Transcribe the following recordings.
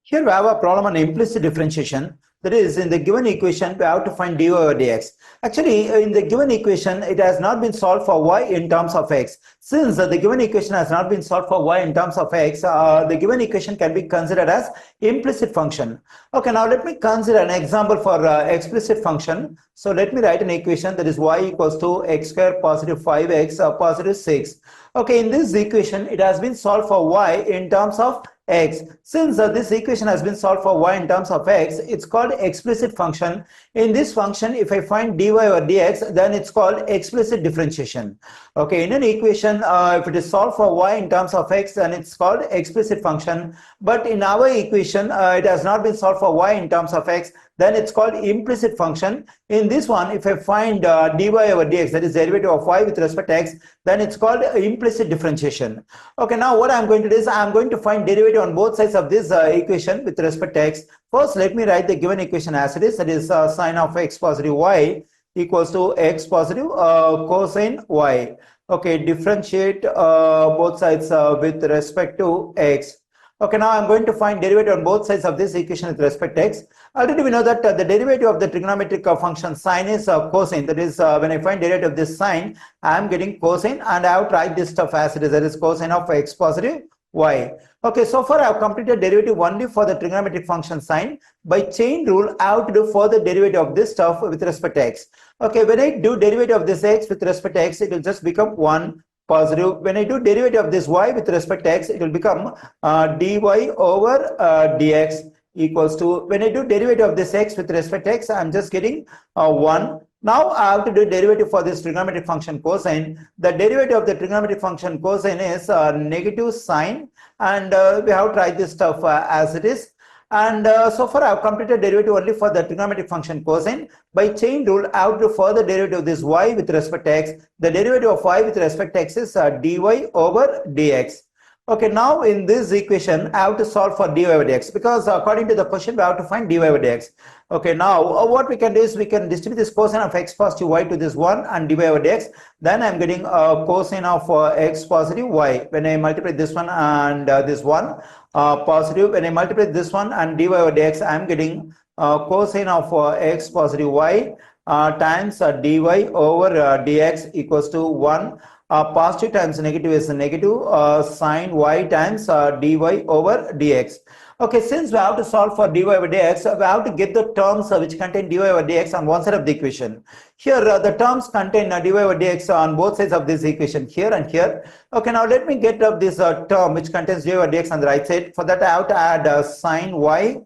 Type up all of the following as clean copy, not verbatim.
Here we have a problem on implicit differentiation. That is, in the given equation, we have to find dy over dx. Actually, in the given equation, it has not been solved for y in terms of x. Since the given equation has not been solved for y in terms of x, the given equation can be considered as implicit function. Okay, now let me consider an example for explicit function. So let me write an equation that is y equals to x square positive 5x positive 6. Okay, in this equation, it has been solved for y in terms of x. Since this equation has been solved for y in terms of x, it's called explicit function. In this function, if I find dy over dx, then it's called explicit differentiation. Okay, in an equation, if it is solved for y in terms of x, then it's called explicit function. But in our equation, it has not been solved for y in terms of x, then it's called implicit function. In this one, if I find dy over dx, that is derivative of y with respect to x, then it's called implicit differentiation. Okay, now what I'm going to do is I'm going to find derivative on both sides of this equation with respect to x. First, let me write the given equation as it is. That is sine of x positive y equals to x positive cosine y. Okay, differentiate both sides with respect to x. Okay, now I'm going to find derivative on both sides of this equation with respect to x. Already we know that the derivative of the trigonometric function sine is cosine. That is, when I find derivative of this sine, I am getting cosine, and I have to write this stuff as it is. That is cosine of x positive y. Okay, so far I have completed derivative only for the trigonometric function sine. By chain rule, I have to do further derivative of this stuff with respect to x. Okay, when I do derivative of this x with respect to x, it will just become 1 positive. When I do derivative of this y with respect to x, it will become dy over dx equals to, when I do derivative of this x with respect to x, I'm just getting 1. Now I have to do derivative for this trigonometric function cosine. The derivative of the trigonometric function cosine is negative sine, and we have to write this stuff as it is. And so far I have completed derivative only for the trigonometric function cosine. By chain rule, I have to further derivative of this y with respect to x. The derivative of y with respect to x is dy over dx. Okay, now in this equation, I have to solve for dy over dx, because according to the question, we have to find dy over dx. Okay, now what we can do is we can distribute this cosine of x positive y to this 1 and dy over dx. Then I'm getting cosine of x positive y. When I multiply this one and this one positive, when I multiply this one and dy over dx, I'm getting cosine of x positive y times dy over dx equals to 1. Positive times negative is negative sine y times dy over dx. Okay, since we have to solve for dy over dx, we have to get the terms which contain dy over dx on one side of the equation. Here, the terms contain dy over dx on both sides of this equation, here and here. Okay, now let me get this term which contains dy over dx on the right side. For that, I have to add sine y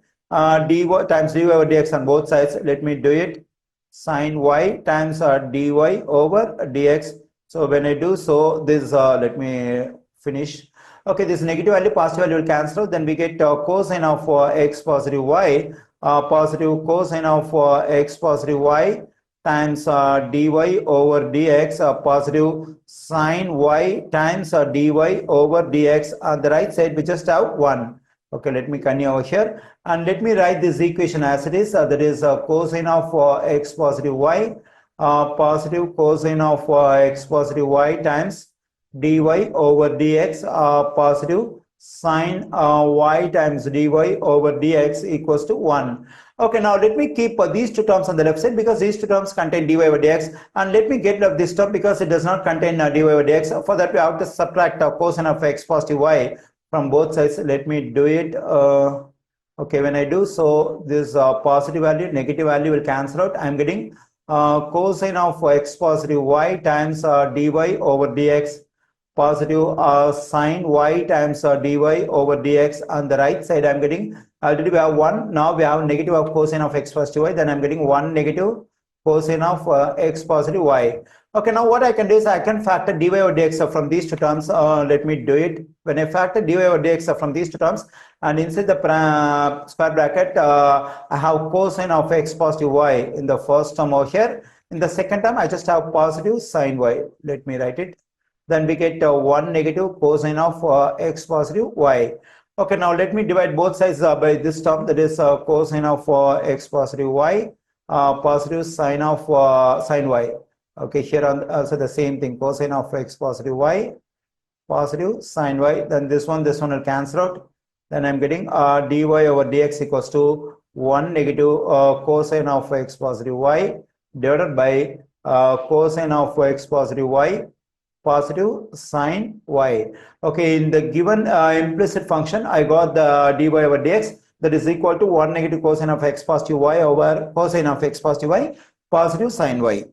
dy times dy over dx on both sides. Let me do it. Sine y times dy over dx. So when I do so, this let me finish. Okay, this negative value, positive value will cancel out. Then we get cosine of x positive y, positive cosine of x positive y times dy over dx, positive sine y times dy over dx. On the right side, we just have 1. Okay, let me continue over here. And let me write this equation as it is. That is cosine of x positive y, positive cosine of x positive y times dy over dx, positive sine y times dy over dx equals to 1. Okay, now let me keep these two terms on the left side, because these two terms contain dy over dx, and let me get rid of this term because it does not contain dy over dx. For that, we have to subtract cosine of x positive y from both sides. Let me do it. Okay, when I do so, this positive value, negative value will cancel out. I'm getting cosine of x positive y times dy over dx, positive sine y times dy over dx. On the right side, I'm getting, already we have 1. Now we have negative of cosine of x positive y. Then I'm getting 1 negative cosine of x positive y. Okay, now what I can do is I can factor dy over dx from these two terms. Let me do it. When I factor dy over dx from these two terms, and inside the square bracket, I have cosine of x positive y in the first term over here. In the second term, I just have positive sine y. Let me write it. Then we get 1 negative cosine of x positive y. Okay, now let me divide both sides by this term, that is cosine of x positive y, positive sine of sine y. Okay, here on also the same thing, cosine of x positive y, positive sine y. Then this one will cancel out. then I'm getting dy over dx equals to 1 negative cosine of x positive y divided by cosine of x positive y positive sine y. Okay, in the given implicit function, I got the dy over dx that is equal to 1 negative cosine of x positive y over cosine of x positive y positive sine y.